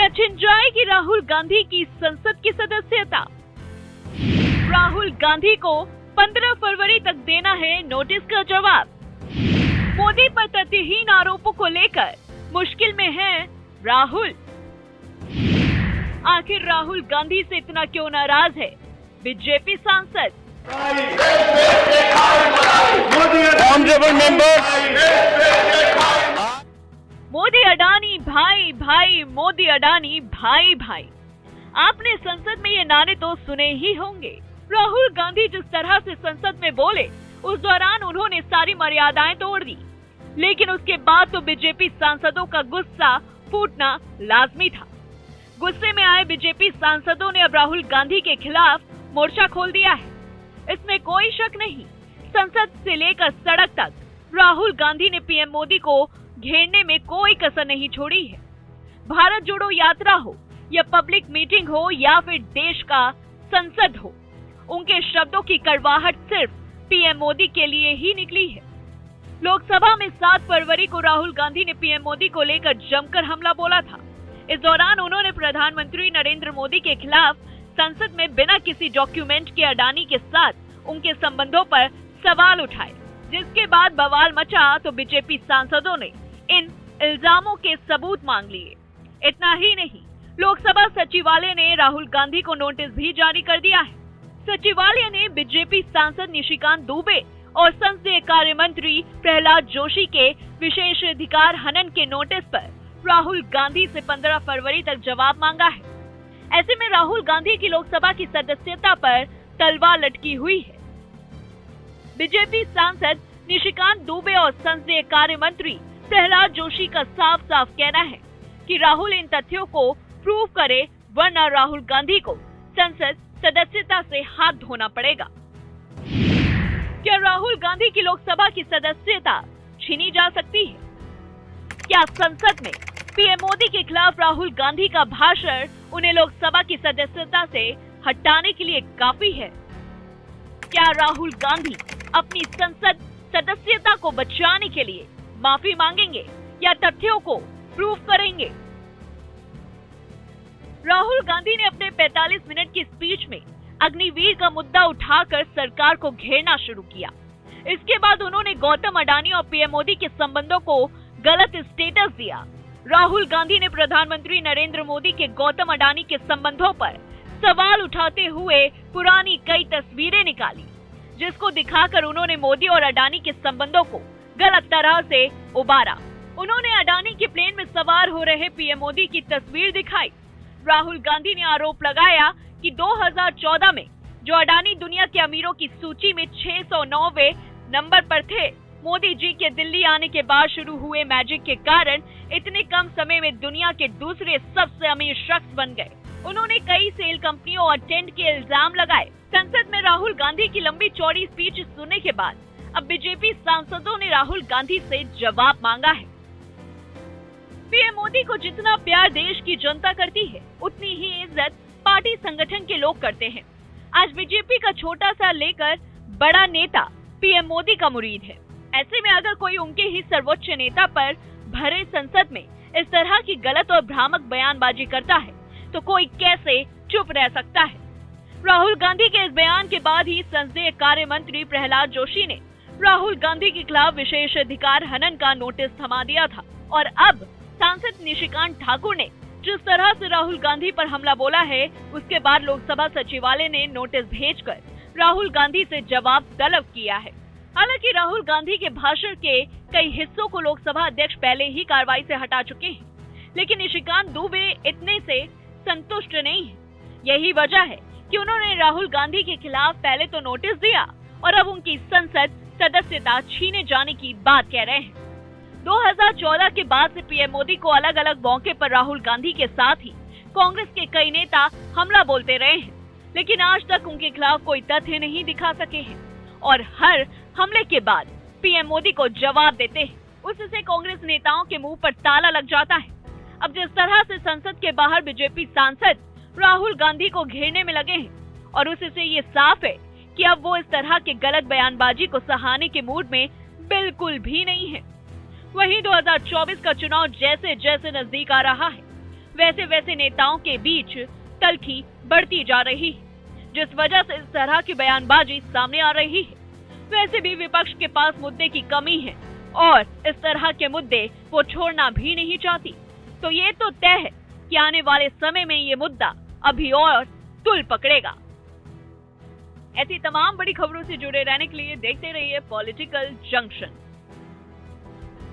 क्या छिन जाएगी राहुल गांधी की संसद की सदस्यता? राहुल गांधी को 15 फरवरी तक देना है नोटिस का जवाब। मोदी पर तथ्यहीन आरोपों को लेकर मुश्किल में है राहुल। आखिर राहुल गांधी से इतना क्यों नाराज है बीजेपी सांसद? मोदी अडानी भाई भाई, मोदी अडानी भाई भाई। आपने संसद में ये नारे तो सुने ही होंगे। राहुल गांधी जिस तरह से संसद में बोले, उस दौरान उन्होंने सारी मर्यादाएं तोड़ दी। लेकिन उसके बाद तो बीजेपी सांसदों का गुस्सा फूटना लाजमी था। गुस्से में आए बीजेपी सांसदों ने अब राहुल गांधी के खिलाफ मोर्चा खोल दिया है। इसमें कोई शक नहीं, संसद से लेकर सड़क तक राहुल गांधी ने पीएम मोदी को घेरने में कोई कसर नहीं छोड़ी है। भारत जोड़ो यात्रा हो या पब्लिक मीटिंग हो या फिर देश का संसद हो, उनके शब्दों की कड़वाहट सिर्फ पीएम मोदी के लिए ही निकली है। लोकसभा में 7 फरवरी को राहुल गांधी ने पीएम मोदी को लेकर जमकर हमला बोला था। इस दौरान उन्होंने प्रधानमंत्री नरेंद्र मोदी के खिलाफ संसद में बिना किसी डॉक्यूमेंट के अडानी के साथ उनके संबंधों पर सवाल उठाए, जिसके बाद बवाल मचा तो बीजेपी सांसदों ने इन इल्जामों के सबूत मांग लिए। इतना ही नहीं, लोकसभा सचिवालय ने राहुल गांधी को नोटिस भी जारी कर दिया है। सचिवालय ने बीजेपी सांसद निशिकांत दुबे और संसदीय कार्य मंत्री प्रहलाद जोशी के विशेषाधिकार हनन के नोटिस पर राहुल गांधी से 15 फरवरी तक जवाब मांगा है। ऐसे में राहुल गांधी की लोकसभा की सदस्यता पर तलवार लटकी हुई है। बीजेपी सांसद निशिकांत दुबे और संसदीय कार्य मंत्री प्रहलाद जोशी का साफ साफ कहना है कि राहुल इन तथ्यों को प्रूव करे, वरना राहुल गांधी को संसद सदस्यता से हाथ धोना पड़ेगा। क्या राहुल गांधी की लोकसभा की सदस्यता छीनी जा सकती है? क्या संसद में पीएम मोदी के खिलाफ राहुल गांधी का भाषण उन्हें लोकसभा की सदस्यता से हटाने के लिए काफी है? क्या राहुल गांधी अपनी संसद सदस्यता को बचाने के लिए माफी मांगेंगे या तथ्यों को प्रूव करेंगे? राहुल गांधी ने अपने 45 मिनट की स्पीच में अग्निवीर का मुद्दा उठाकर सरकार को घेरना शुरू किया। इसके बाद उन्होंने गौतम अडानी और पीएम मोदी के संबंधों को गलत स्टेटस दिया। राहुल गांधी ने प्रधानमंत्री नरेंद्र मोदी के गौतम अडानी के संबंधों पर सवाल उठाते हुए पुरानी कई तस्वीरें निकाली, जिसको दिखाकर उन्होंने मोदी और अडानी के संबंधों को गलत तरह से उबारा। उन्होंने अडानी के प्लेन में सवार हो रहे पीएम मोदी की तस्वीर दिखाई। राहुल गांधी ने आरोप लगाया कि 2014 में जो अडानी दुनिया के अमीरों की सूची में 609वें नंबर पर थे, मोदी जी के दिल्ली आने के बाद शुरू हुए मैजिक के कारण इतने कम समय में दुनिया के दूसरे सबसे अमीर शख्स बन गए। उन्होंने कई सेल कंपनियों और टेंट के इल्जाम लगाए। संसद में राहुल गांधी की लंबी चौड़ी स्पीच सुनने के बाद अब बीजेपी सांसदों ने राहुल गांधी से जवाब मांगा है। पीएम मोदी को जितना प्यार देश की जनता करती है, उतनी ही इज्जत पार्टी संगठन के लोग करते हैं। आज बीजेपी का छोटा सा लेकर बड़ा नेता पीएम मोदी का मुरीद है। ऐसे में अगर कोई उनके ही सर्वोच्च नेता पर भरे संसद में इस तरह की गलत और भ्रामक बयानबाजी करता है, तो कोई कैसे चुप रह सकता है? राहुल गांधी के इस बयान के बाद ही संसदीय कार्य मंत्री प्रहलाद जोशी ने राहुल गांधी के खिलाफ विशेषाधिकार हनन का नोटिस थमा दिया था। और अब सांसद निशिकांत ठाकुर ने जिस तरह से राहुल गांधी पर हमला बोला है, उसके बाद लोकसभा सचिवालय ने नोटिस भेजकर राहुल गांधी से जवाब तलब किया है। हालांकि राहुल गांधी के भाषण के कई हिस्सों को लोकसभा अध्यक्ष पहले ही कार्रवाई से हटा चुके हैं, लेकिन निशिकांत दुबे इतने से संतुष्ट नहीं है। यही वजह है कि उन्होंने राहुल गांधी के खिलाफ पहले तो नोटिस दिया और अब उनकी संसद सदस्यता छीने जाने की बात कह रहे हैं। 2014 के बाद से पीएम मोदी को अलग अलग मौके पर राहुल गांधी के साथ ही कांग्रेस के कई नेता हमला बोलते रहे हैं, लेकिन आज तक उनके खिलाफ कोई तथ्य नहीं दिखा सके हैं और हर हमले के बाद पीएम मोदी को जवाब देते हैं। उससे कांग्रेस नेताओं के मुंह पर ताला लग जाता है। अब जिस तरह से संसद के बाहर बीजेपी सांसद राहुल गांधी को घेरने में लगे हैं और उससे ये साफ है कि अब वो इस तरह के गलत बयानबाजी को सहारने के मूड में बिल्कुल भी नहीं है। वहीं 2024 का चुनाव जैसे जैसे नजदीक आ रहा है, वैसे वैसे नेताओं के बीच तल्खी बढ़ती जा रही है, जिस वजह से इस तरह की बयानबाजी सामने आ रही है। वैसे भी विपक्ष के पास मुद्दे की कमी है और इस तरह के मुद्दे वो छोड़ना भी नहीं चाहती। तो ये तो तय है कि आने वाले समय में ये मुद्दा अभी और तुल पकड़ेगा। ऐसी तमाम बड़ी खबरों से जुड़े रहने के लिए देखते रहिए पॉलिटिकल जंक्शन।